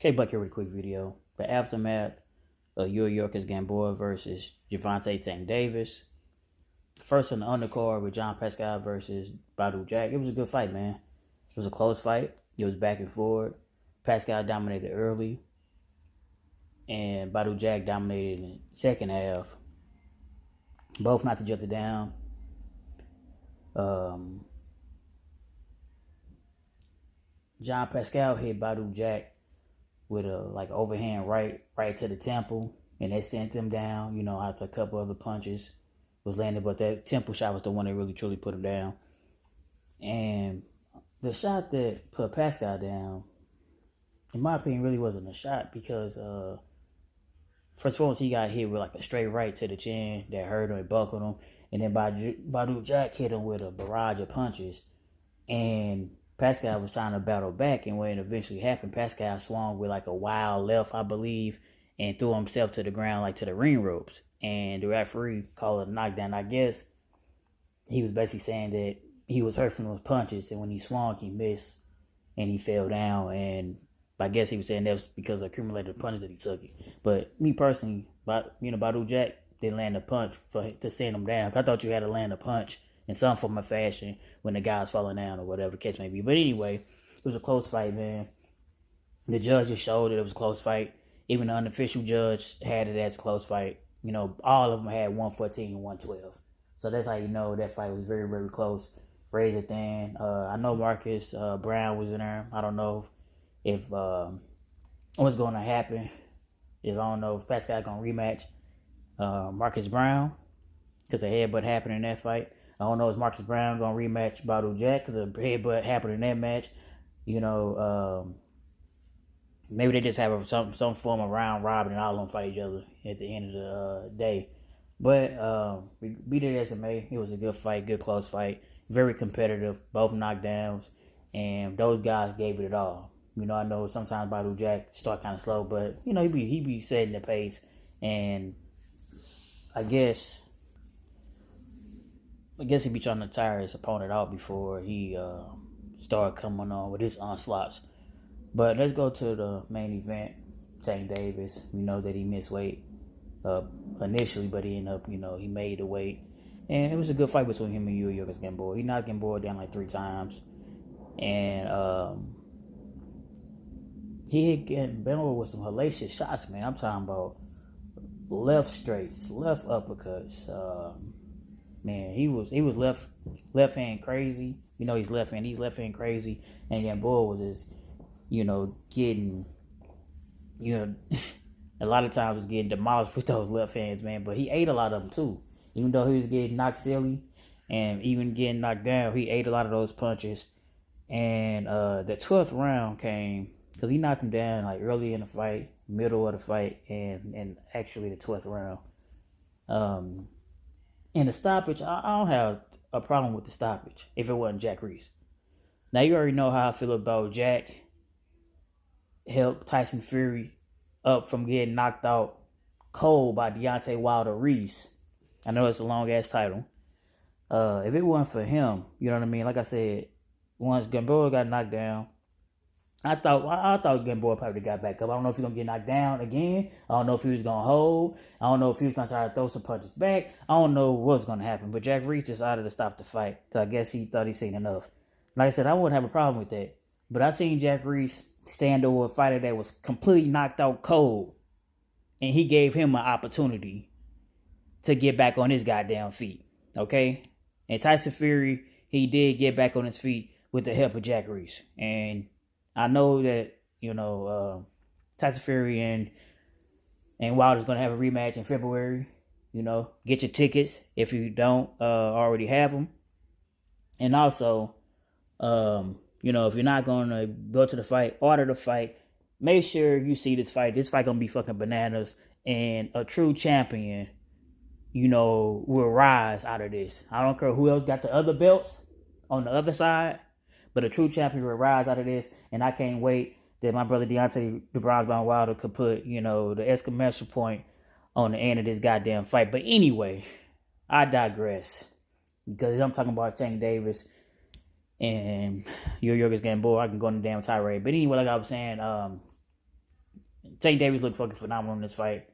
K-Buck here with a quick video. The aftermath of Yuriorkis Gamboa versus Gervonta Tank Davis. First on the undercard with John Pascal versus Badou Jack. It was a good fight, man. It was a close fight. It was back and forth. Pascal dominated early, and Badou Jack dominated in the second half. Both knocked each other down. John Pascal hit Badou Jack with a overhand right to the temple, and that sent him down. After a couple other punches was landed, but that temple shot was the one that really truly put him down. And the shot that put Pascal down, in my opinion, really wasn't a shot because first of all, he got hit with a straight right to the chin that hurt him and buckled him, and then Badou Jack hit him with a barrage of punches, and Pascal was trying to battle back, and when it eventually happened, Pascal swung with a wild left, I believe, and threw himself to the ground, to the ring ropes. And the referee called it a knockdown. I guess he was basically saying that he was hurt from those punches, and when he swung, he missed, and he fell down. And I guess he was saying that was because of accumulated punches that he took. But me personally, Badou Jack didn't land a punch to send him down. I thought you had to land a punch in some form of fashion when the guy's falling down or whatever the case may be. But anyway, it was a close fight, man. The judge just showed that it was a close fight. Even the unofficial judge had it as a close fight. All of them had 114 and 112. So that's how you know that fight was very, very close. Razor thin. I know Marcus Brown was in there. I don't know if what's going to happen. I don't know if Pascal going to rematch Marcus Brown because the headbutt happened in that fight. I don't know if Marcus Brown going to rematch Badou Jack because the headbutt happened in that match. Maybe they just have some form of round robin and all of them fight each other at the end of the day. But we beat it as it may. It was a good fight, good close fight. Very competitive, both knockdowns. And those guys gave it all. I know sometimes Badou Jack start kind of slow, but, he be setting the pace. And I guess he'd be trying to tire his opponent out before he started coming on with his onslaughts. But let's go to the main event. Tank Davis. We know that he missed weight initially, but he ended up, he made the weight. And it was a good fight between him and Yuriorkis Gamboa. He knocked Gamboa down 3 times. And he hit Gamboa with some hellacious shots, man. I'm talking about left straights, left uppercuts. Man, he was left hand crazy. He's left hand crazy. And Gamboa was just, getting, a lot of times was getting demolished with those left hands, man. But he ate a lot of them too. Even though he was getting knocked silly and even getting knocked down, he ate a lot of those punches. And the 12th round came because he knocked him down early in the fight, middle of the fight, and actually the 12th round. And the stoppage, I don't have a problem with the stoppage if it wasn't Jack Reese. Now, you already know how I feel about Jack. Helped Tyson Fury up from getting knocked out cold by Deontay Wilder Reese. I know it's a long-ass title. If it wasn't for him, you know what I mean? Like I said, once Gamboa got knocked down, I thought Gamboa probably got back up. I don't know if he's going to get knocked down again. I don't know if he was going to hold. I don't know if he was going to try to throw some punches back. I don't know what's going to happen. But Jack Reese decided to stop the fight because I guess he thought he'd seen enough. Like I said, I wouldn't have a problem with that. But I seen Jack Reese stand over a fighter that was completely knocked out cold. And he gave him an opportunity to get back on his goddamn feet. Okay? And Tyson Fury, he did get back on his feet with the help of Jack Reese. And I know that, Tyson Fury and Wilder's going to have a rematch in February. Get your tickets if you don't already have them. And also, if you're not going to go to the fight, order the fight, make sure you see this fight. This fight going to be fucking bananas. And a true champion, will rise out of this. I don't care who else got the other belts on the other side. But a true champion will rise out of this, and I can't wait that my brother Deontay the Bronze Bound Wilder could put, the exclamation point on the end of this goddamn fight. But anyway, I digress. Because I'm talking about Tank Davis and Yuriorkis Gamboa. I can go on the damn tirade. But anyway, like I was saying, Tank Davis looked fucking phenomenal in this fight.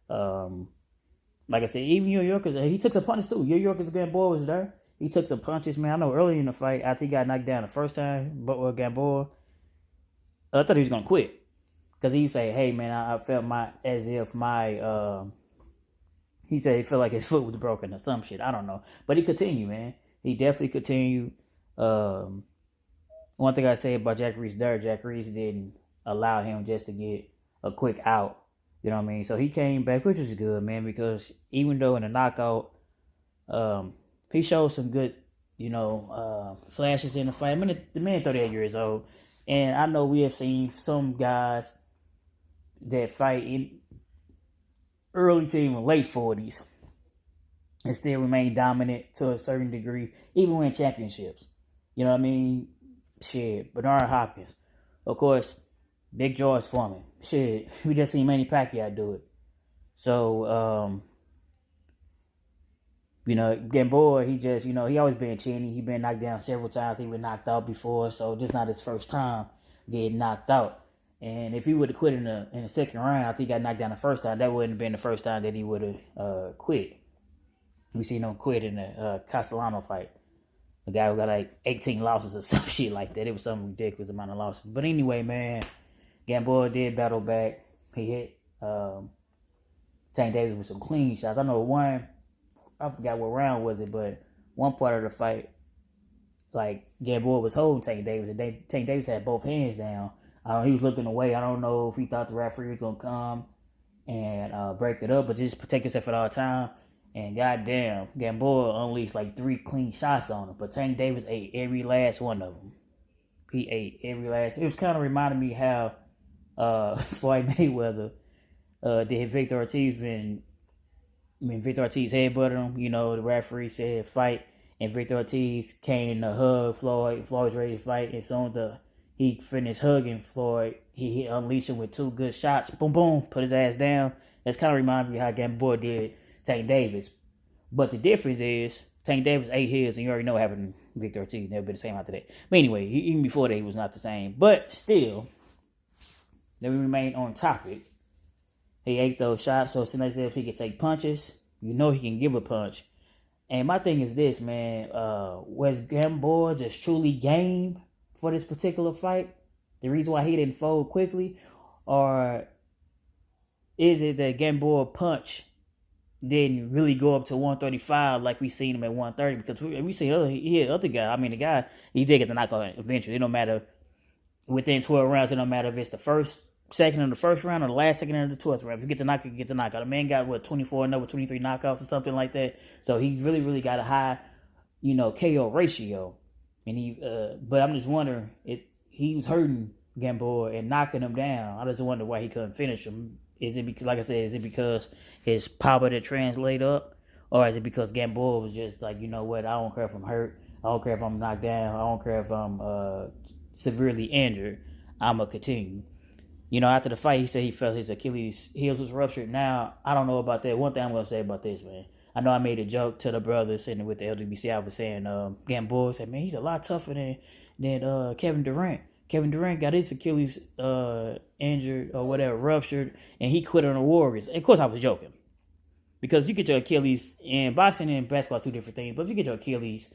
Like I said, even Yuriorkis, he took some punches too. Yuriorkis Gamboa was there. He took some punches, man. I know earlier in the fight, after he got knocked down the first time, but Gamboa, I thought he was gonna quit because he said, "Hey, man, I felt as if my." He said he felt like his foot was broken or some shit. I don't know, but he continued, man. He definitely continued. One thing I say about Jack Reese there, Jack Reese didn't allow him just to get a quick out. You know what I mean? So he came back, which was good, man, because even though in the knockout, he showed some good, flashes in the fight. I mean, the man 38 years old. And I know we have seen some guys that fight in early to even late 40s and still remain dominant to a certain degree, even win championships. You know what I mean? Shit, Bernard Hopkins. Of course, Big George Foreman. Shit, we just seen Manny Pacquiao do it. So, Gamboa, he always been chinny. He been knocked down several times. He been knocked out before, so this not his first time getting knocked out. And if he would have quit in the second round, after he got knocked down the first time, that wouldn't have been the first time that he would have quit. We seen him quit in the Castellano fight. The guy who got like 18 losses or some shit like that. It was some ridiculous amount of losses. But anyway, man, Gamboa did battle back. He hit Tank Davis with some clean shots. I know I forgot what round was it, but one part of the fight, like Gamboa was holding Tank Davis, and Tank Davis had both hands down. He was looking away. I don't know if he thought the referee was gonna come and break it up, but just protect yourself at all time. And goddamn, Gamboa unleashed like 3 clean shots on him, but Tank Davis ate every last one of them. He ate every last. It was kind of reminding me how Floyd Mayweather did Victor Ortiz Victor Ortiz headbutted him. The referee said fight, and Victor Ortiz came to hug Floyd. Floyd's ready to fight, and soon as he finished hugging Floyd, he unleashed him with 2 good shots. Boom, boom, put his ass down. That's kind of reminding me how Gamboa did Tank Davis. But the difference is Tank Davis ate his, and you already know what happened to Victor Ortiz. Never been the same after that. But anyway, even before that, he was not the same. But still, they remain on topic. He ate those shots, so it's nice if he can take punches. He can give a punch. And my thing is this, man. Was Gamboa just truly game for this particular fight? The reason why he didn't fold quickly? Or is it that Gamboa punch didn't really go up to 135 like we seen him at 130? Because we see other guy. I mean, the guy, he did get the knockout eventually. It don't matter. Within 12 rounds, it don't matter if it's the second of the first round or the last second of the 12th round. If you get the knockout, you get the knockout. The man got 24 and over 23 knockouts or something like that. So he really, really got a high, KO ratio. And but I'm just wondering if he was hurting Gamboa and knocking him down. I just wonder why he couldn't finish him. Is it because, like I said, because his power didn't translate up, or is it because Gamboa was just like, I don't care if I'm hurt, I don't care if I'm knocked down, I don't care if I'm severely injured, I'm gonna continue. After the fight, he said he felt his Achilles heels was ruptured. Now, I don't know about that. One thing I'm gonna say about this, man, I know I made a joke to the brothers sitting with the LWBC. I was saying Gamboa said, man, he's a lot tougher than Kevin Durant. Kevin Durant got his Achilles injured or whatever, ruptured, and he quit on the Warriors. Of course, I was joking. Because you get your Achilles, in boxing and basketball are 2 different things, but if you get your Achilles,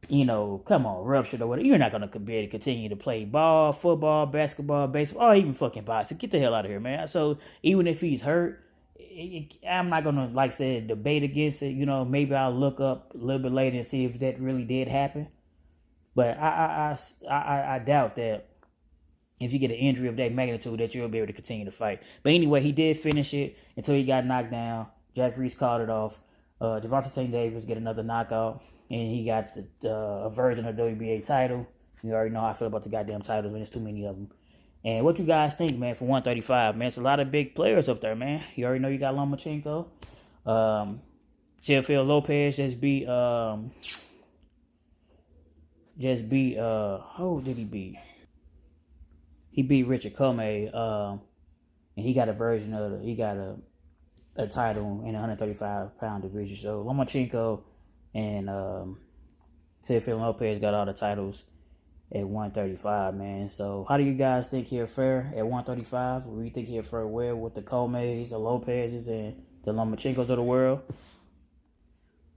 come on, ruptured or whatever, you're not going to be able to continue to play ball, football, basketball, baseball, or even fucking boxing. Get the hell out of here, man. So even if he's hurt, I'm not going to, like I said, debate against it. Maybe I'll look up a little bit later and see if that really did happen. But I doubt that if you get an injury of that magnitude that you'll be able to continue to fight. But anyway, he did finish it until he got knocked down. Jack Reese called it off. Gervonta Tank Davis get another knockout, and he got a version of the WBA title. You already know how I feel about the goddamn titles, man. There's too many of them. And what you guys think, man, for 135, man? It's a lot of big players up there, man. You already know you got Lomachenko. Teofimo Lopez just beat who did he beat? He beat Richard Comey, and he got a version of he got a title in the 135-pound division. So Lomachenko and Teofimo Lopez got all the titles at 135, man. So how do you guys think he'll fare at 135? Do you think he'll fare well with the Coleys, the Lopez's, and the Lomachenkos of the world?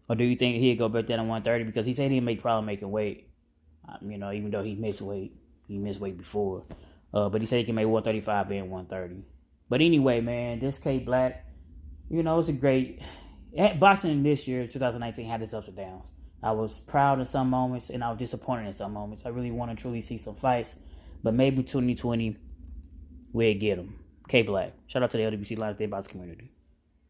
Or do you think he'll go back down to 130? Because he said he didn't make problem making weight. Even though he missed weight. He missed weight before. But he said he can make 135 and 130. But anyway, man, this K Black, it's a great... Boxing this year, 2019, had its ups and downs. I was proud in some moments, and I was disappointed in some moments. I really want to truly see some fights. But maybe 2020, we'll get them. K Black. Shout out to the LWC Lions Day Box community.